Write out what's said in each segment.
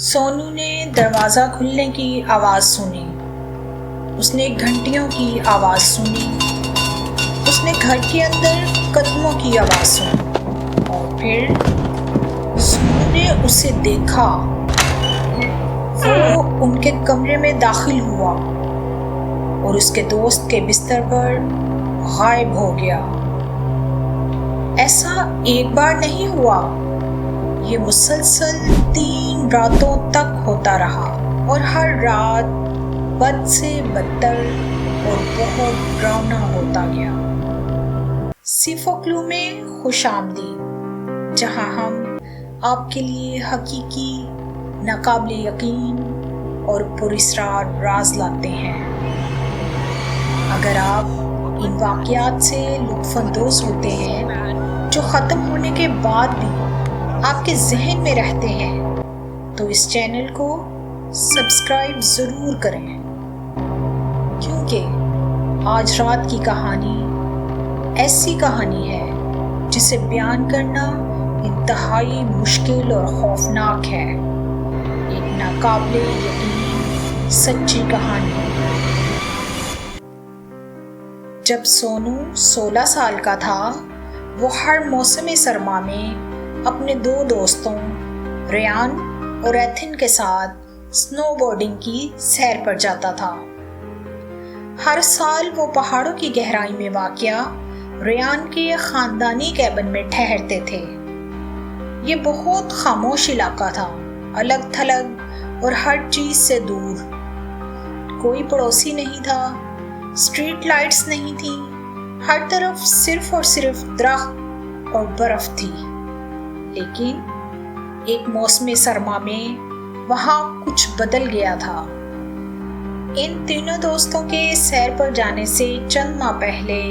سونو نے دروازہ کھلنے کی آواز سنی۔ اس نے گھنٹیوں کی آواز سنی۔ اس نے گھر کے اندر قدموں کی آواز سنی اور پھر سونو نے اسے دیکھا۔ وہ ان کے کمرے میں داخل ہوا اور اس کے دوست کے بستر پر غائب ہو گیا۔ ایسا ایک بار نہیں ہوا، یہ مسلسل 3 راتوں تک ہوتا رہا اور ہر رات بد سے بدتر اور بہت ڈراؤنا ہوتا گیا۔ سیفوکلو میں خوش آمدید، جہاں ہم آپ کے لیے حقیقی، ناقابل یقین اور پراسرار راز لاتے ہیں۔ اگر آپ ان واقعات سے لطف اندوز ہوتے ہیں جو ختم ہونے کے بعد بھی آپ کے ذہن میں رہتے ہیں، تو اس چینل کو سبسکرائب ضرور کریں، کیونکہ آج رات کی کہانی ایسی کہانی ہے جسے بیان کرنا انتہائی مشکل اور خوفناک ہے۔ ایک ناقابل یقین سچی کہانی۔ جب سونو 16 سال کا تھا، وہ ہر موسم سرما میں اپنے 2 دوستوں ریان اور ایتھن کے ساتھ سنو بورڈنگ کی سیر پر جاتا تھا۔ ہر سال وہ پہاڑوں کی گہرائی میں واقع ریان کے خاندانی کیبن میں ٹھہرتے تھے۔ یہ بہت خاموش علاقہ تھا، الگ تھلگ اور ہر چیز سے دور۔ کوئی پڑوسی نہیں تھا، اسٹریٹ لائٹس نہیں تھیں، ہر طرف صرف اور صرف درخت اور برف تھی۔ لیکن ایک موسم سرما میں وہاں کچھ بدل گیا تھا۔ ان تینوں دوستوں کے سیر پر جانے سے چند ماہ پہلے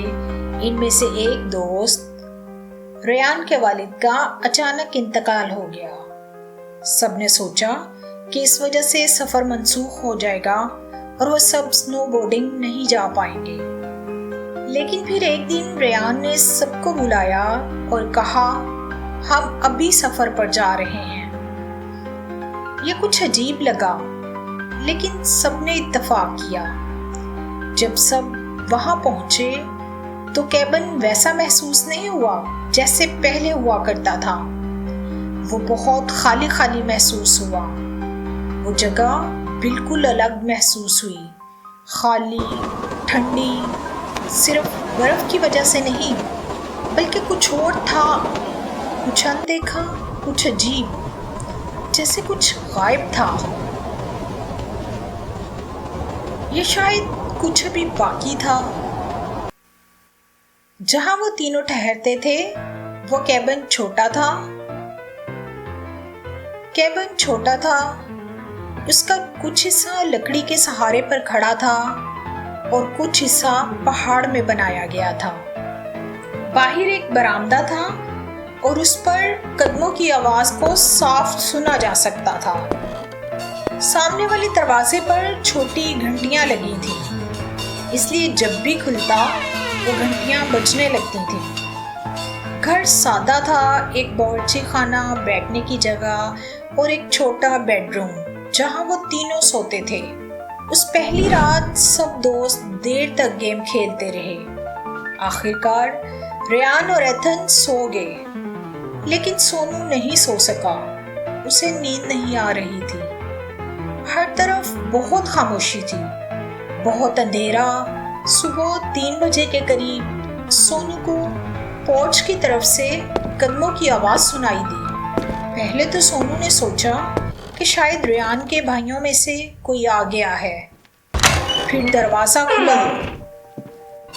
ان میں سے ایک دوست ریان کے والد کا اچانک انتقال ہو گیا۔ سب نے سوچا کہ اس وجہ سے سفر منسوخ ہو جائے گا اور وہ سب سنو بورڈنگ نہیں جا پائیں گے۔ لیکن پھر ایک دن ریان نے سب کو بلایا اور کہا، ہم ابھی سفر پر جا رہے ہیں۔ یہ کچھ عجیب لگا، لیکن سب نے اتفاق کیا۔ جب سب وہاں پہنچے تو کیبن ویسا محسوس نہیں ہوا جیسے پہلے ہوا کرتا تھا۔ وہ بہت خالی خالی محسوس ہوا۔ وہ جگہ بالکل الگ محسوس ہوئی، خالی، ٹھنڈی، صرف برف کی وجہ سے نہیں بلکہ کچھ اور تھا، کچھ اندیکھا، کچھ عجیب، جیسے کچھ غائب تھا۔ یہ شاید کچھ ابھی باقی تھا۔ جہاں وہ تینوں ٹھہرتے تھے وہ کیبن چھوٹا تھا۔ اس کا کچھ حصہ لکڑی کے سہارے پر کھڑا تھا اور کچھ حصہ پہاڑ میں بنایا گیا تھا۔ باہر ایک برآمدہ تھا اور اس پر قدموں کی آواز کو صاف سنا جا سکتا تھا۔ سامنے والے دروازے پر چھوٹی گھنٹیاں لگی تھیں، اس لیے جب بھی کھلتا وہ گھنٹیاں بجنے لگتی تھیں۔ گھر سادہ تھا، ایک باورچی خانہ، بیٹھنے کی جگہ اور ایک چھوٹا بیڈ روم جہاں وہ تینوں سوتے تھے۔ اس پہلی رات سب دوست دیر تک گیم کھیلتے رہے۔ آخرکار ریان اور ایتھن سو گئے، لیکن سونو نہیں سو سکا۔ اسے نیند نہیں آ رہی تھی۔ ہر طرف بہت خاموشی تھی، بہت اندھیرا۔ صبح 3 بجے کے قریب سونو کو پورچ کی طرف سے قدموں کی آواز سنائی دی۔ پہلے تو سونو نے سوچا کہ شاید ریان کے بھائیوں میں سے کوئی آ گیا ہے۔ پھر دروازہ کھلا،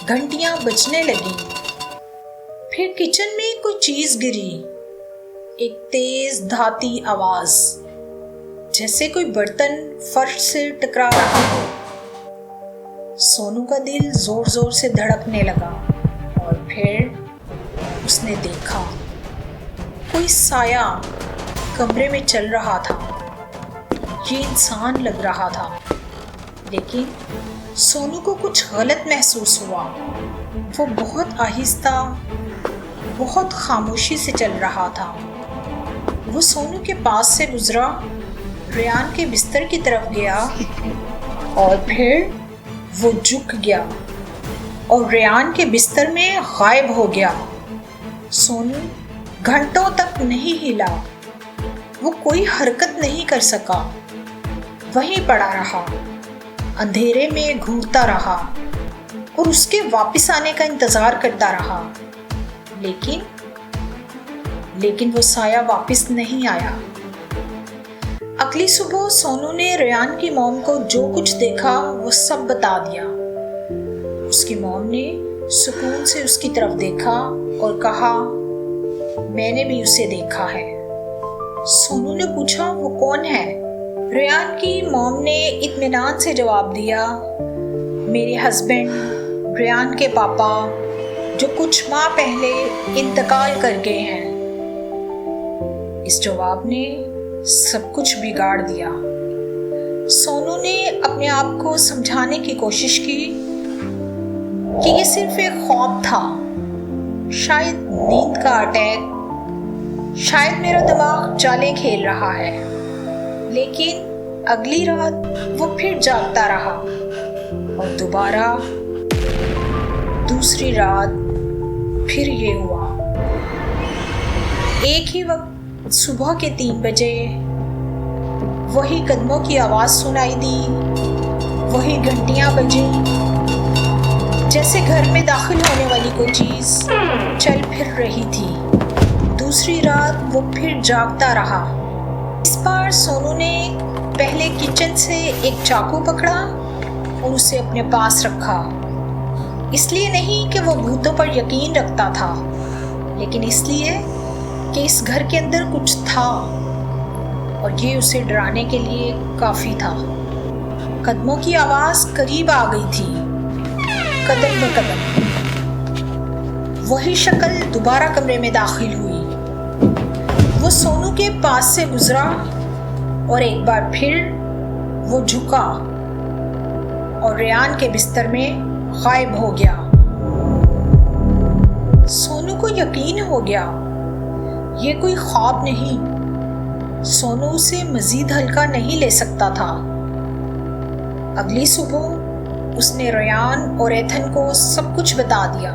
گھنٹیاں بجنے لگیں، پھر کچن میں کوئی چیز گری، ایک تیز دھاتی آواز، جیسے کوئی برتن فرش سے ٹکرا رہا ہو۔ سونو کا دل زور زور سے دھڑکنے لگا اور پھر اس نے دیکھا کوئی سایہ کمرے میں چل رہا تھا۔ یہ انسان لگ رہا تھا، لیکن سونو کو کچھ غلط محسوس ہوا۔ وہ بہت آہستہ، بہت خاموشی سے چل رہا تھا۔ وہ سونو کے پاس سے گزرا، ریان کے بستر کی طرف گیا اور پھر وہ جھک گیا اور ریان کے بستر میں غائب ہو گیا۔ سونو گھنٹوں تک نہیں ہلا، وہ کوئی حرکت نہیں کر سکا، وہیں پڑا رہا، اندھیرے میں گھورتا رہا اور اس کے واپس آنے کا انتظار کرتا رہا، لیکن وہ سایہ واپس نہیں آیا۔ اگلی صبح سونو نے ریان کی موم کو جو کچھ دیکھا وہ سب بتا دیا۔ اس کی موم نے سکون سے اس کی طرف دیکھا اور کہا، میں نے بھی اسے دیکھا ہے۔ سونو نے پوچھا، وہ کون ہے؟ ریان کی موم نے اطمینان سے جواب دیا، میرے ہسبینڈ ریان کے پاپا جو کچھ ماہ پہلے انتقال کر گئے ہیں۔ اس جواب نے سب کچھ بگاڑ دیا۔ سونو نے اپنے آپ کو سمجھانے کی کوشش کی کہ یہ صرف ایک خواب تھا، شاید نیند کا اٹیک، شاید میرا دماغ چالیں کھیل رہا ہے۔ لیکن اگلی رات وہ پھر جاگتا رہا اور دوبارہ دوسری رات پھر یہ ہوا۔ ایک ہی وقت صبح کے 3 بجے وہی قدموں کی آواز سنائی دی، وہی گھنٹیاں بجیں، جیسے گھر میں داخل ہونے والی کوئی چیز چل پھر رہی تھی۔ دوسری رات وہ پھر جاگتا رہا۔ اس بار سونو نے پہلے کچن سے ایک چاقو پکڑا اور اسے اپنے پاس رکھا، اس لیے نہیں کہ وہ بھوتوں پر یقین رکھتا تھا، لیکن اس لیے کہ اس گھر کے اندر کچھ تھا اور یہ اسے ڈرانے کے لیے کافی تھا۔ قدموں کی آواز قریب آ گئی تھی، قدم بقدم۔ وہی شکل دوبارہ کمرے میں داخل ہوئی۔ وہ سونو کے پاس سے گزرا اور ایک بار پھر وہ جھکا اور ریان کے بستر میں غائب ہو گیا۔ سونو کو یقین ہو گیا یہ کوئی خواب نہیں۔ سونو اسے مزید ہلکا نہیں لے سکتا تھا۔ اگلی صبح اس نے ریان اور ایتھن کو سب کچھ بتا دیا۔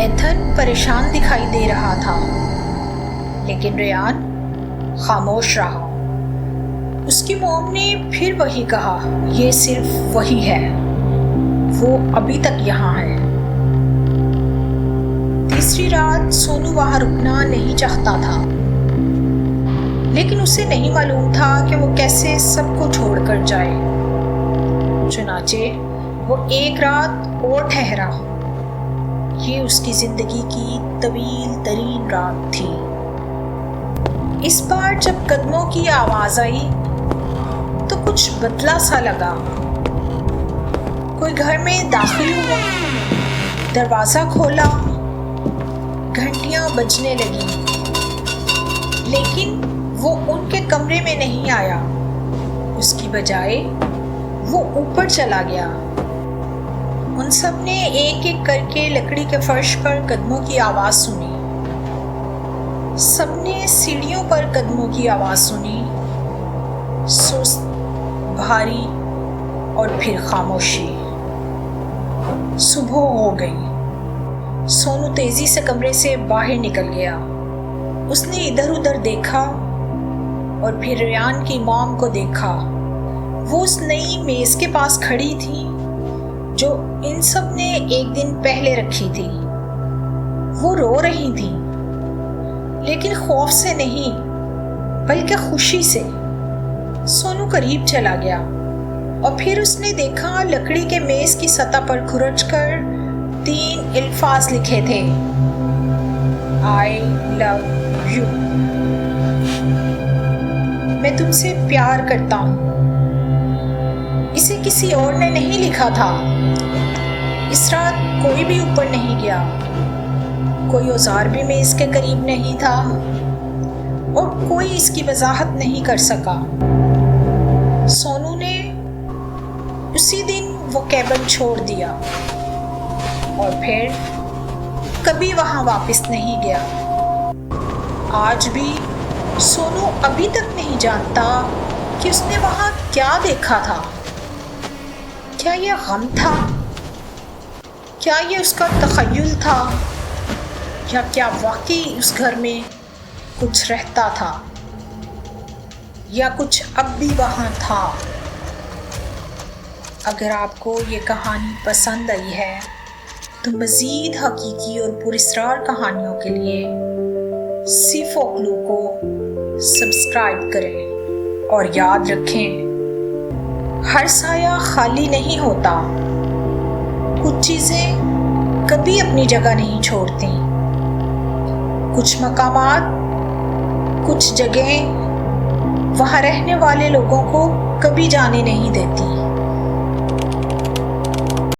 ایتھن پریشان دکھائی دے رہا تھا، لیکن ریان خاموش رہا۔ اس کی موم نے پھر وہی کہا، یہ صرف وہی ہے، وہ ابھی تک یہاں ہے۔ تیسری رات سونو وہاں رکنا نہیں چاہتا تھا، لیکن اسے نہیں معلوم تھا کہ وہ کیسے سب کو چھوڑ کر جائے۔ چنانچہ وہ ایک رات اور ٹھہرا۔ یہ اس کی زندگی کی طویل ترین رات تھی۔ اس بار جب قدموں کی آواز آئی تو کچھ بدلا سا لگا۔ کوئی گھر میں داخل ہوا، دروازہ کھولا، گھنٹیاں بجنے لگیں، لیکن وہ ان کے کمرے میں نہیں آیا۔ اس کی بجائے وہ اوپر چلا گیا۔ ان سب نے ایک ایک کر کے لکڑی کے فرش پر قدموں کی آواز سنی۔ سب نے سیڑھیوں پر قدموں کی آواز سنی، سست، بھاری، اور پھر خاموشی۔ صبح ہو گئی۔ سونو تیزی سے کمرے سے باہر نکل گیا۔ اس نے ادھر ادھر دیکھا اور پھر ریان کی موم کو دیکھا۔ وہ اس نئی میز کے پاس کھڑی تھی جو ان سب نے ایک دن پہلے رکھی تھی۔ وہ رو رہی تھی، لیکن خوف سے نہیں بلکہ خوشی سے۔ سونو قریب چلا گیا اور پھر اس نے دیکھا لکڑی کے میز کی سطح پر کھرچ کر 3 الفاظ لکھے تھے، I love you۔ میں تم سے پیار کرتا ہوں۔ اسے کسی اور نے نہیں لکھا تھا۔ اس رات کوئی بھی اوپر نہیں گیا، کوئی اوزار بھی میز کے قریب نہیں تھا اور کوئی اس کی وضاحت نہیں کر سکا۔ سونو نے اسی دن وہ کیبن چھوڑ دیا اور پھر کبھی وہاں واپس نہیں گیا۔ آج بھی سونو ابھی تک نہیں جانتا کہ اس نے وہاں کیا دیکھا تھا۔ کیا یہ غم تھا؟ کیا یہ اس کا تخیل تھا؟ یا کیا واقعی اس گھر میں کچھ رہتا تھا؟ یا کچھ اب بھی وہاں تھا؟ اگر آپ کو یہ کہانی پسند آئی ہے تو مزید حقیقی اور پراسرار کہانیوں کے لیے سی فولکلور کو سبسکرائب کریں، اور یاد رکھیں ہر سایہ خالی نہیں ہوتا، کچھ چیزیں کبھی اپنی جگہ نہیں چھوڑتی، کچھ مقامات، کچھ جگہیں وہاں رہنے والے لوگوں کو کبھی جانے نہیں دیتی۔